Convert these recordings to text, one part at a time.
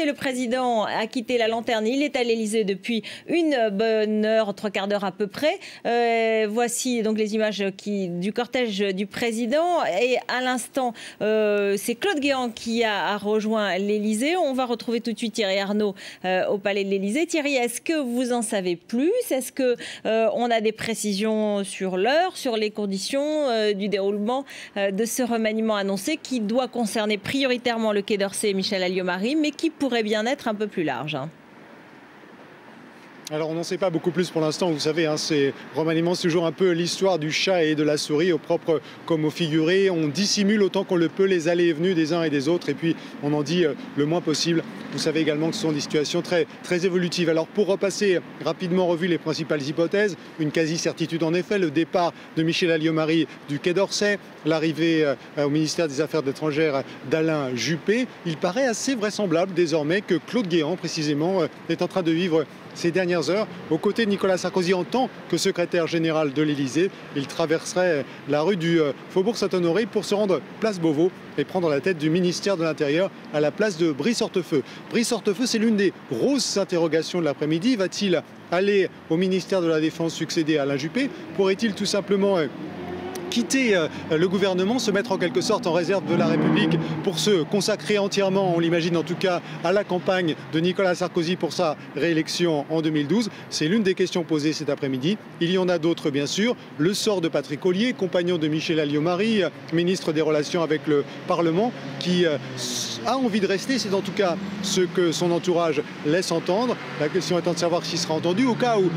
Le président a quitté la lanterne, il est à l'Élysée depuis une bonne heure, 3/4 d'heure à peu près. Voici donc les images du cortège du président. Et à l'instant, c'est Claude Guéant qui a rejoint l'Élysée. On va retrouver tout de suite Thierry Arnaud au palais de l'Élysée. Thierry, est-ce que vous en savez plus? Est-ce qu'on a des précisions sur l'heure, sur les conditions du déroulement de ce remaniement annoncé qui doit concerner prioritairement le Quai d'Orsay et Michel Alliot-Marie, mais qui pourrait bien être un peu plus large? Alors on n'en sait pas beaucoup plus pour l'instant, vous savez, ces remaniements, c'est toujours un peu l'histoire du chat et de la souris, au propre comme au figuré. On dissimule autant qu'on le peut les allées et venues des uns et des autres, et puis on en dit le moins possible. Vous savez également que ce sont des situations très évolutives. Alors pour repasser rapidement en revue les principales hypothèses, une quasi-certitude en effet, le départ de Michel Alliot-Marie du Quai d'Orsay, l'arrivée au ministère des Affaires étrangères d'Alain Juppé. Il paraît assez vraisemblable désormais que Claude Guéant, précisément, est en train de vivre ces dernières heures aux côtés de Nicolas Sarkozy en tant que secrétaire général de l'Élysée. Il traverserait la rue du Faubourg Saint-Honoré pour se rendre place Beauvau et prendre la tête du ministère de l'Intérieur à la place de Brice Hortefeux. Brice Hortefeux, c'est l'une des grosses interrogations de l'après-midi. Va-t-il aller au ministère de la Défense succéder à Alain Juppé? Pourrait-il tout simplement quitter le gouvernement, se mettre en quelque sorte en réserve de la République pour se consacrer entièrement, on l'imagine en tout cas, à la campagne de Nicolas Sarkozy pour sa réélection en 2012? C'est l'une des questions posées cet après-midi. Il y en a d'autres bien sûr. Le sort de Patrick Ollier, compagnon de Michel Alliot-Marie, ministre des Relations avec le Parlement, qui a envie de rester. C'est en tout cas ce que son entourage laisse entendre. La question étant de savoir s'il sera entendu. Au cas où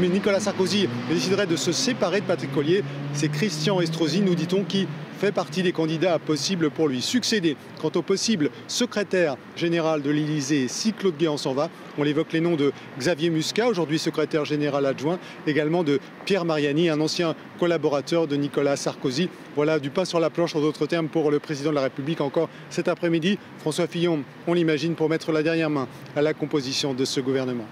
Nicolas Sarkozy déciderait de se séparer de Patrick Ollier, c'est Christian Estrosi, nous dit-on, qui fait partie des candidats possibles pour lui succéder. Quant au possible secrétaire général de l'Élysée, si Claude Guéant s'en va, on évoque les noms de Xavier Muscat, aujourd'hui secrétaire général adjoint, également de Pierre Mariani, un ancien collaborateur de Nicolas Sarkozy. Voilà du pain sur la planche, en d'autres termes, pour le président de la République encore cet après-midi. François Fillon, on l'imagine, pour mettre la dernière main à la composition de ce gouvernement.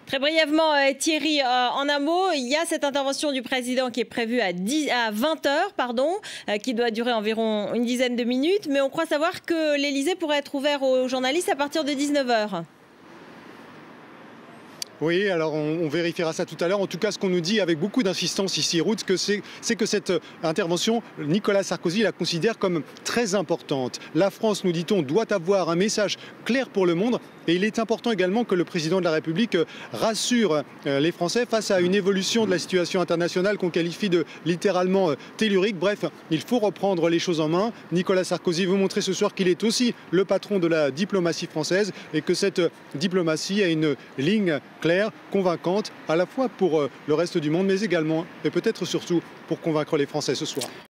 Très brièvement, Thierry, en un mot, il y a cette intervention du président qui est prévue à 20 h, qui doit durer environ une dizaine de minutes. Mais on croit savoir que l'Élysée pourrait être ouvert aux journalistes à partir de 19 h. Oui, alors on vérifiera ça tout à l'heure. En tout cas, ce qu'on nous dit avec beaucoup d'insistance ici, Ruth, c'est que cette intervention, Nicolas Sarkozy la considère comme très importante. La France, nous dit-on, doit avoir un message clair pour le monde. Et il est important également que le président de la République rassure les Français face à une évolution de la situation internationale qu'on qualifie de littéralement tellurique. Bref, il faut reprendre les choses en main. Nicolas Sarkozy veut montrer ce soir qu'il est aussi le patron de la diplomatie française et que cette diplomatie a une ligne claire, convaincante, à la fois pour le reste du monde, mais également et peut-être surtout pour convaincre les Français ce soir.